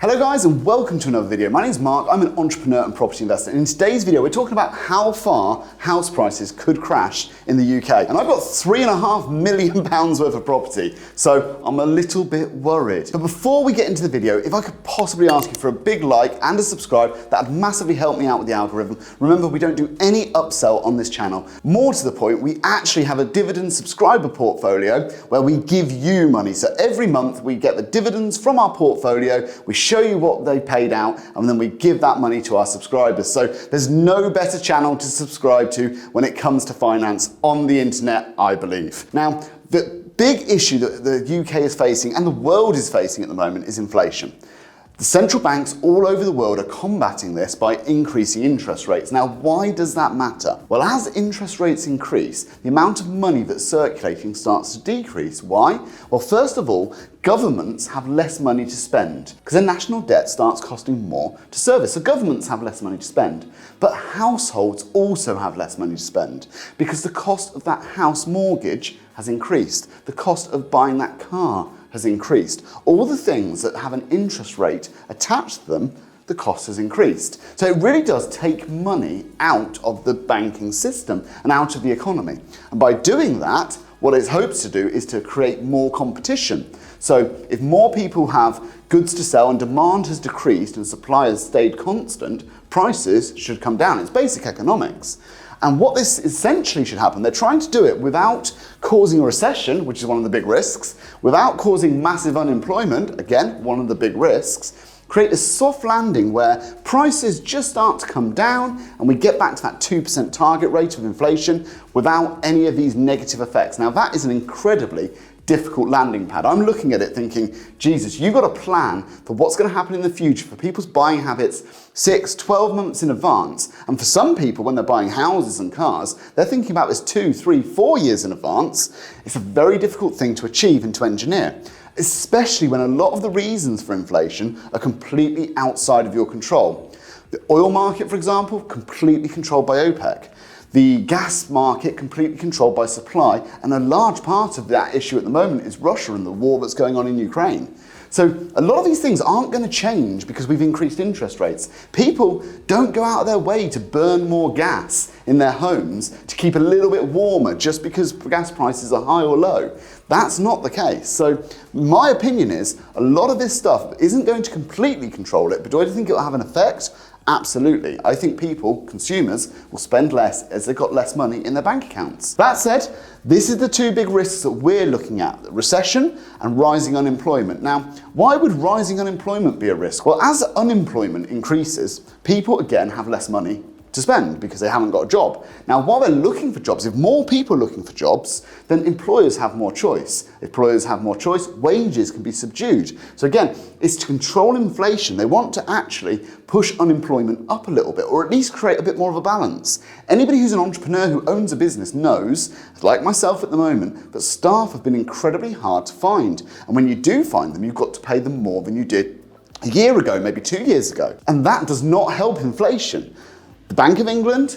Hello guys and welcome to another video. My name is Mark, I'm an entrepreneur and property investor, and in today's video we're talking about how far house prices could crash in the UK. And I've got £3.5 million worth of property, so I'm a little bit worried. But before we get into the video, if I could possibly ask you for a big like and a subscribe, that'd massively help me out with the algorithm. Remember, we don't do any upsell on this channel. More to the point, we actually have a Dividend subscriber portfolio where we give you money. So every month we get the dividends from our portfolio, we show you what they paid out, and then we give that money to our subscribers. So there's no better channel to subscribe to when it comes to finance on the internet, I believe. Now, the big issue that the UK is facing and the world is facing at the moment is inflation. The central banks all over the world are combating this by increasing interest rates. Now, why does that matter? Well, as interest rates increase, the amount of money that's circulating starts to decrease. Why? Well, first of all, governments have less money to spend because their national debt starts costing more to service. So governments have less money to spend, but households also have less money to spend because the cost of that house mortgage has increased. The cost of buying that car has increased. All the things that have an interest rate attached to them, the cost has increased. So it really does take money out of the banking system and out of the economy. And by doing that, what it hopes to do is to create more competition. So if more people have goods to sell and demand has decreased and supply has stayed constant, prices should come down. It's basic economics. And what this essentially should happen, they're trying to do it without causing a recession, which is one of the big risks, without causing massive unemployment, again, one of the big risks, create a soft landing where prices just start to come down and we get back to that 2% target rate of inflation without any of these negative effects. Now, that is an incredibly difficult landing pad. I'm looking at it thinking, Jesus, you've got a plan for what's going to happen in the future for people's buying habits 6, 12 months in advance. And for some people, when they're buying houses and cars, they're thinking about this 2, 3, 4 years in advance. It's a very difficult thing to achieve and to engineer, especially when a lot of the reasons for inflation are completely outside of your control. The oil market, for example, completely controlled by OPEC. The gas market completely controlled by supply, and a large part of that issue at the moment is Russia and the war that's going on in Ukraine. So a lot of these things aren't going to change because we've increased interest rates. People don't go out of their way to burn more gas in their homes to keep a little bit warmer just because gas prices are high or low. That's not the case. So my opinion is a lot of this stuff isn't going to completely control it, but do I think it will have an effect? Absolutely. I think people, consumers, will spend less as they've got less money in their bank accounts. That said, this is the two big risks that we're looking at, recession and rising unemployment. Now, why would rising unemployment be a risk? Well, as unemployment increases, people again have less money to spend because they haven't got a job. Now, while they're looking for jobs, if more people are looking for jobs, then employers have more choice. If employers have more choice, wages can be subdued. So again, it's to control inflation. They want to actually push unemployment up a little bit, or at least create a bit more of a balance. Anybody who's an entrepreneur who owns a business knows, like myself at the moment, that staff have been incredibly hard to find. And when you do find them, you've got to pay them more than you did a year ago, maybe 2 years ago. And that does not help inflation. The Bank of England,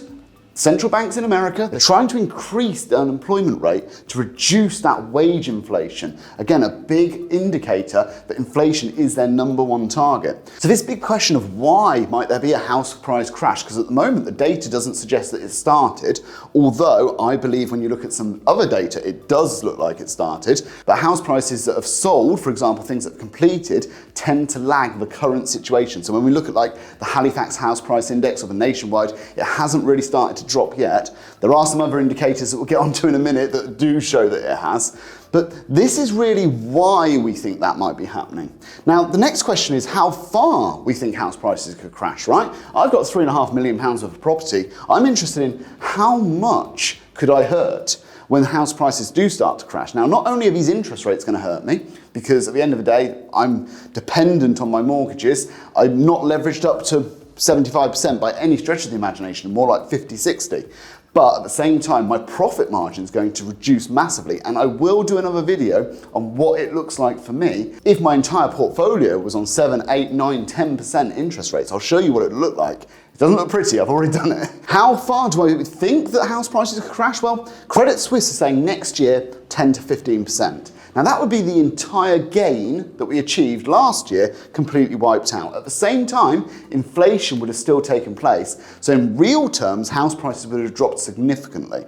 central banks in America, they're trying to increase the unemployment rate to reduce that wage inflation. Again, a big indicator that inflation is their #1 target. So this big question of why might there be a house price crash, because at the moment the data doesn't suggest that it started, although I believe when you look at some other data, it does look like it started. But house prices that have sold, for example, things that have completed, tend to lag the current situation. So when we look at like the Halifax House Price Index or the nationwide, it hasn't really started to drop yet. There are some other indicators that we'll get onto in a minute that do show that it has. But this is really why we think that might be happening. Now, the next question is how far we think house prices could crash, right? I've got £3.5 million worth of property. I'm interested in how much could I hurt when house prices do start to crash. Now, not only are these interest rates going to hurt me, because at the end of the day, I'm dependent on my mortgages. I'm not leveraged up to 75% by any stretch of the imagination, more like 50, 60. But at the same time, my profit margin is going to reduce massively, and I will do another video on what it looks like for me if my entire portfolio was on 7, 8, 9, 10% interest rates. I'll show you what it would look like. It doesn't look pretty, I've already done it. How far do I think that house prices could crash? Well, Credit Suisse is saying next year 10 to 15%. Now that would be the entire gain that we achieved last year completely wiped out. At the same time, inflation would have still taken place. So in real terms, house prices would have dropped significantly.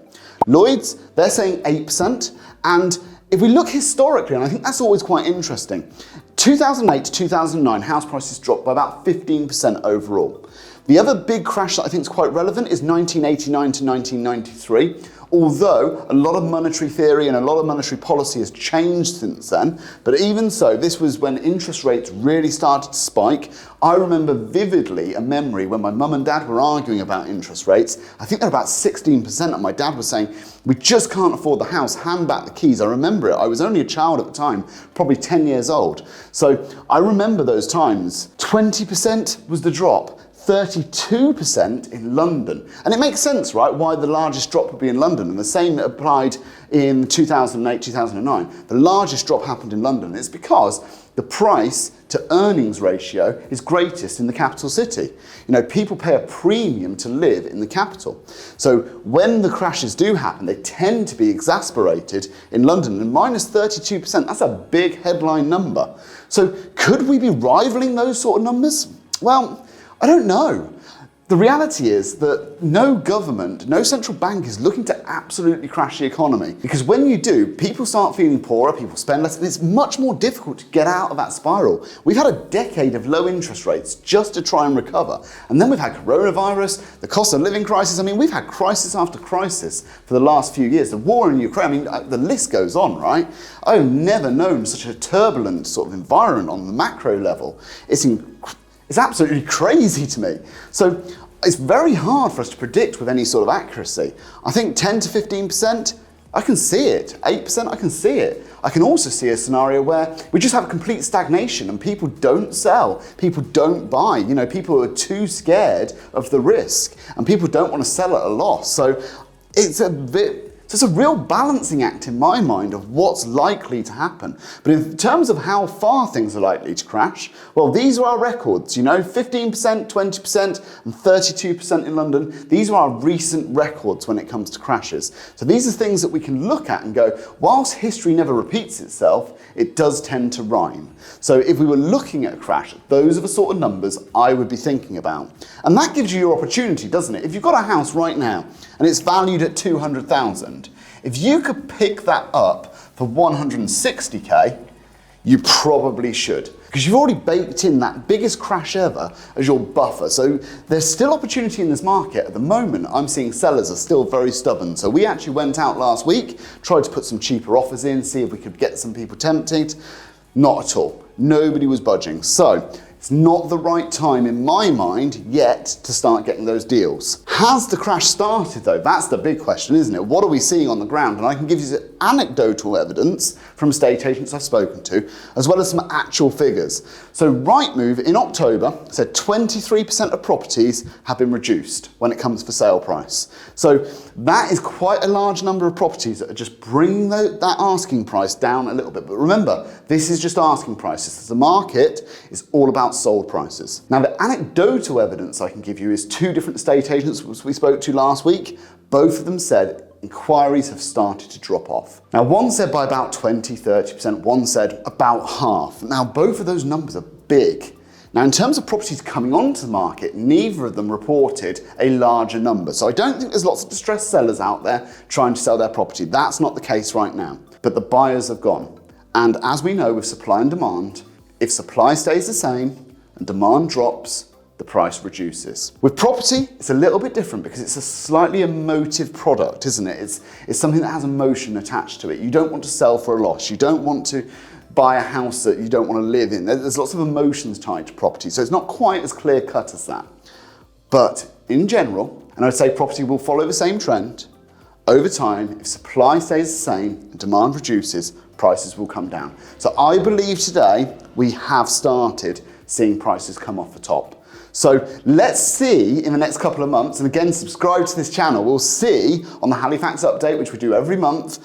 Lloyds, they're saying 8%. And if we look historically, and I think that's always quite interesting, 2008 to 2009, house prices dropped by about 15% overall. The other big crash that I think is quite relevant is 1989 to 1993. Although a lot of monetary theory and a lot of monetary policy has changed since then, but even so, this was when interest rates really started to spike. I remember vividly a memory when my mum and dad were arguing about interest rates. I think they're about 16%, and my dad was saying, we just can't afford the house, hand back the keys. I remember it. I was only a child at the time, probably 10 years old. So I remember those times. 20% was the drop. 32% in London. And it makes sense, right, why the largest drop would be in London. And the same applied in 2008, 2009. The largest drop happened in London. It's because the price to earnings ratio is greatest in the capital city. You know, people pay a premium to live in the capital. So when the crashes do happen, they tend to be exasperated in London. And minus 32%, that's a big headline number. So could we be rivaling those sort of numbers? Well, I don't know. The reality is that no government, no central bank is looking to absolutely crash the economy. Because when you do, people start feeling poorer, people spend less, and it's much more difficult to get out of that spiral. We've had a decade of low interest rates just to try and recover. And then we've had coronavirus, the cost of living crisis. I mean, we've had crisis after crisis for the last few years. The war in Ukraine, I mean, the list goes on, right? I've never known such a turbulent sort of environment on the macro level. It's absolutely crazy to me. So it's very hard for us to predict with any sort of accuracy. I think 10 to 15%, I can see it. 8%, I can see it. I can also see a scenario where we just have complete stagnation and people don't sell, people don't buy. You know, people are too scared of the risk and people don't want to sell at a loss. So it's a real balancing act in my mind of what's likely to happen. But in terms of how far things are likely to crash, well, these are our records, you know, 15%, 20%, and 32% in London. These are our recent records when it comes to crashes. So these are things that we can look at and go, whilst history never repeats itself, it does tend to rhyme. So if we were looking at a crash, those are the sort of numbers I would be thinking about. And that gives you your opportunity, doesn't it? If you've got a house right now and it's valued at 200,000, if you could pick that up for 160k, you probably should. Because you've already baked in that biggest crash ever as your buffer. So there's still opportunity in this market. At the moment, I'm seeing sellers are still very stubborn. So we actually went out last week, tried to put some cheaper offers in, see if we could get some people tempted. Not at all. Nobody was budging. So it's not the right time in my mind yet to start getting those deals. Has the crash started though? That's the big question, isn't it? What are we seeing on the ground? And I can give you anecdotal evidence from estate agents I've spoken to, as well as some actual figures. So Rightmove in October said 23% of properties have been reduced when it comes for sale price. So that is quite a large number of properties that are just bringing that asking price down a little bit. But remember, this is just asking prices. The market is all about sold prices. Now, the anecdotal evidence I can give you is two different estate agents we spoke to last week. Both of them said inquiries have started to drop off. Now, one said by about 20, 30%, one said about half. Now, both of those numbers are big. Now, in terms of properties coming onto the market, neither of them reported a larger number. So I don't think there's lots of distressed sellers out there trying to sell their property. That's not the case right now. But the buyers have gone. And as we know with supply and demand, if supply stays the same and demand drops, the price reduces. With property, it's a little bit different because it's a slightly emotive product, isn't it? It's something that has emotion attached to it. You don't want to sell for a loss. You don't want to buy a house that you don't want to live in. There's lots of emotions tied to property, so it's not quite as clear cut as that. But in general, and I'd say property will follow the same trend, over time, if supply stays the same and demand reduces, prices will come down. So I believe today we have started seeing prices come off the top. So let's see in the next couple of months, and again, subscribe to this channel, we'll see on the Halifax update, which we do every month,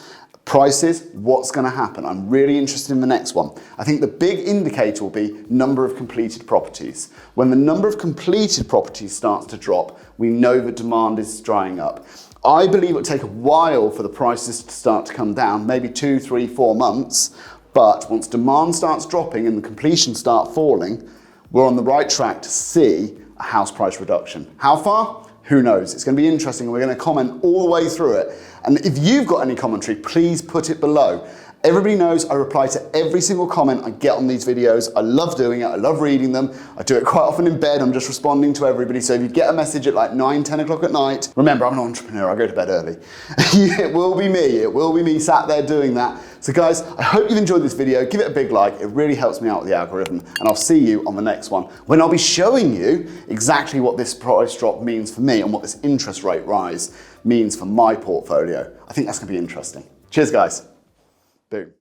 prices, what's going to happen. I'm really interested in the next one. I think the big indicator will be number of completed properties. When the number of completed properties starts to drop, we know that demand is drying up. I believe it will take a while for the prices to start to come down, maybe 2, 3, 4 months. But once demand starts dropping and the completions start falling, we're on the right track to see a house price reduction. How far? Who knows? It's going to be interesting, and we're going to comment all the way through it. And if you've got any commentary, please put it below. Everybody knows I reply to every single comment I get on these videos. I love doing it. I love reading them. I do it quite often in bed. I'm just responding to everybody. So if you get a message at like 9, 10 o'clock at night, remember, I'm an entrepreneur. I go to bed early. It will be me. It will be me sat there doing that. So guys, I hope you've enjoyed this video. Give it a big like. It really helps me out with the algorithm. And I'll see you on the next one, when I'll be showing you exactly what this price drop means for me and what this interest rate rise means for my portfolio. I think that's going to be interesting. Cheers, guys. Boom.